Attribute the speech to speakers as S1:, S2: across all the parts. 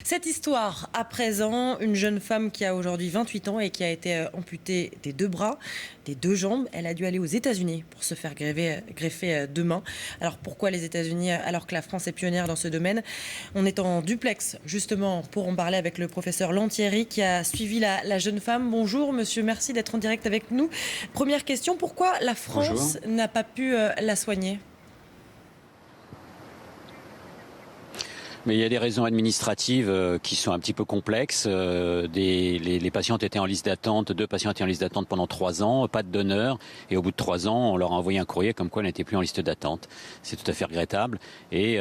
S1: Cette histoire, à présent, une jeune femme qui a aujourd'hui 28 ans et qui a été amputée des 2 bras, des 2 jambes. Elle a dû aller aux États-Unis pour se faire greffer 2 mains. Alors pourquoi les États-Unis alors que la France est pionnière dans ce domaine? On est en duplex justement pour en parler avec le professeur Lantieri qui a suivi la jeune femme. Bonjour monsieur, merci d'être en direct avec nous. Première question, pourquoi la France n'a pas pu la soigner?
S2: Mais il y a des raisons administratives qui sont un petit peu complexes. Les patientes étaient en liste d'attente, 2 patients étaient en liste d'attente pendant 3 ans, pas de donneur. Et au bout de 3 ans, on leur a envoyé un courrier comme quoi elles n'étaient plus en liste d'attente. C'est tout à fait regrettable. Et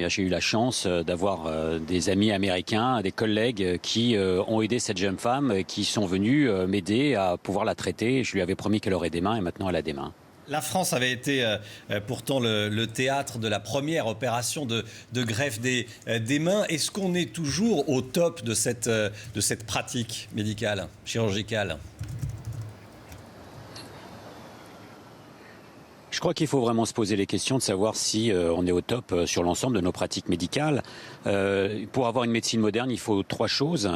S2: j'ai eu la chance d'avoir des amis américains, des collègues qui ont aidé cette jeune femme, qui sont venus m'aider à pouvoir la traiter. Je lui avais promis qu'elle aurait des mains et maintenant elle a des mains.
S3: La France avait été pourtant le théâtre de la première opération de greffe des mains. Est-ce qu'on est toujours au top de cette pratique médicale, chirurgicale ?
S2: Je crois qu'il faut vraiment se poser les questions de savoir si on est au top sur l'ensemble de nos pratiques médicales. Pour avoir une médecine moderne, il faut 3 choses.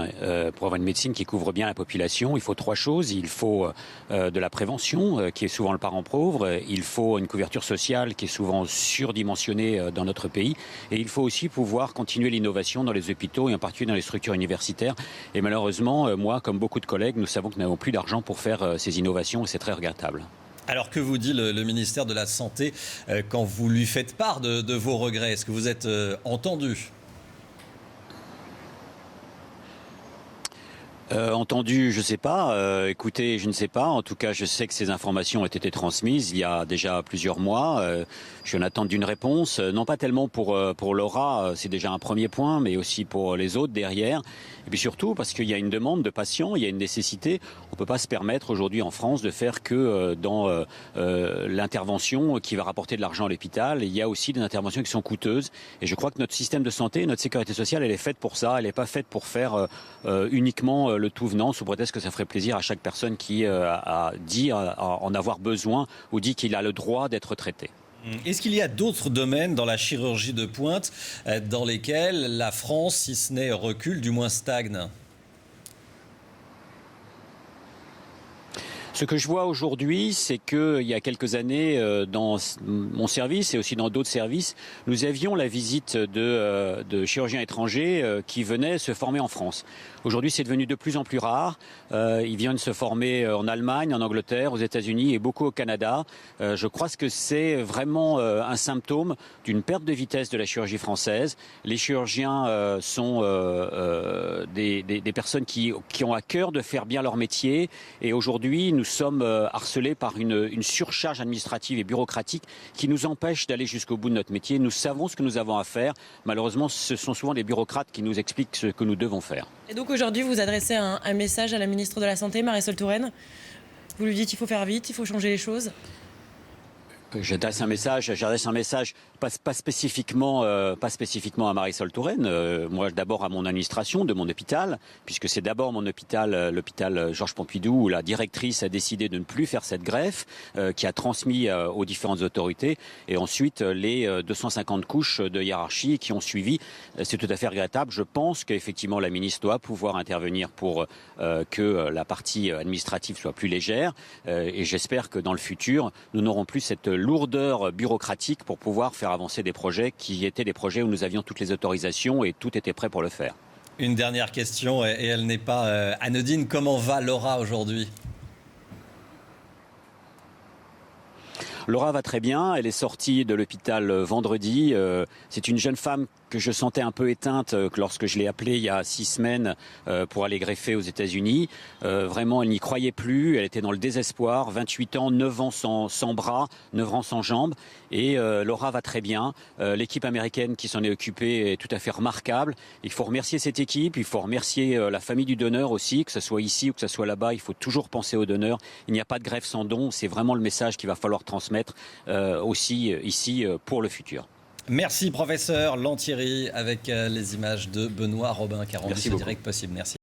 S2: Pour avoir une médecine qui couvre bien la population, il faut 3 choses. Il faut de la prévention, qui est souvent le parent pauvre. Il faut une couverture sociale qui est souvent surdimensionnée dans notre pays. Et il faut aussi pouvoir continuer l'innovation dans les hôpitaux et en particulier dans les structures universitaires. Et malheureusement, moi, comme beaucoup de collègues, nous savons que nous n'avons plus d'argent pour faire ces innovations et c'est très regrettable.
S3: Alors que vous dit le ministère de la Santé quand vous lui faites part de vos regrets? Est-ce que vous êtes entendu?
S2: Entendu, je ne sais pas. Écoutez, je ne sais pas. En tout cas, je sais que ces informations ont été transmises il y a déjà plusieurs mois. Je suis en attente d'une réponse. Non pas tellement pour Laura, c'est déjà un premier point, mais aussi pour les autres derrière. Et puis surtout parce qu'il y a une demande de patients, il y a une nécessité. On ne peut pas se permettre aujourd'hui en France de faire que dans l'intervention qui va rapporter de l'argent à l'hôpital. Il y a aussi des interventions qui sont coûteuses. Et je crois que notre système de santé, notre sécurité sociale, elle est faite pour ça. Elle n'est pas faite pour faire uniquement le tout venant, sous prétexte que ça ferait plaisir à chaque personne qui a dit en avoir besoin ou dit qu'il a le droit d'être traité.
S3: Est-ce qu'il y a d'autres domaines dans la chirurgie de pointe dans lesquels la France, si ce n'est recule, du moins stagne ?
S2: Ce que je vois aujourd'hui, c'est qu'il y a quelques années, dans mon service et aussi dans d'autres services, nous avions la visite de chirurgiens étrangers qui venaient se former en France. Aujourd'hui, c'est devenu de plus en plus rare. Ils viennent se former en Allemagne, en Angleterre, aux États-Unis et beaucoup au Canada. Je crois que c'est vraiment un symptôme d'une perte de vitesse de la chirurgie française. Les chirurgiens sont des personnes qui ont à cœur de faire bien leur métier. Et aujourd'hui, nous sommes harcelés par une surcharge administrative et bureaucratique qui nous empêche d'aller jusqu'au bout de notre métier. Nous savons ce que nous avons à faire. Malheureusement, ce sont souvent les bureaucrates qui nous expliquent ce que nous devons faire.
S1: Et donc aujourd'hui, vous adressez un message à la ministre de la Santé, Marisol Touraine. Vous lui dites qu'il faut faire vite, il faut changer les choses.
S2: J'adresse un message pas spécifiquement à Marisol Touraine. Moi, d'abord à mon administration de mon hôpital, puisque c'est d'abord mon hôpital, l'hôpital Georges Pompidou, où la directrice a décidé de ne plus faire cette greffe, qui a transmis aux différentes autorités, et ensuite les 250 couches de hiérarchie qui ont suivi. C'est tout à fait regrettable. Je pense qu'effectivement la ministre doit pouvoir intervenir pour que la partie administrative soit plus légère, et j'espère que dans le futur, nous n'aurons plus cette lourdeur bureaucratique pour pouvoir faire avancer des projets qui étaient des projets où nous avions toutes les autorisations et tout était prêt pour le faire.
S3: Une dernière question, et elle n'est pas anodine. Comment va Laura aujourd'hui ?
S2: Laura va très bien, elle est sortie de l'hôpital vendredi. C'est une jeune femme que je sentais un peu éteinte lorsque je l'ai appelée il y a 6 semaines pour aller greffer aux États-Unis. Vraiment, elle n'y croyait plus, elle était dans le désespoir. 28 ans, 9 ans sans bras, 9 ans sans jambes. Et Laura va très bien. L'équipe américaine qui s'en est occupée est tout à fait remarquable. Il faut remercier cette équipe, il faut remercier la famille du donneur aussi, que ce soit ici ou que ce soit là-bas. Il faut toujours penser au donneur. Il n'y a pas de greffe sans don. C'est vraiment le message qu'il va falloir transmettre aussi ici pour le futur.
S3: Merci professeur Lantieri avec les images de Benoît Robin qui a rendu ce direct possible. Merci.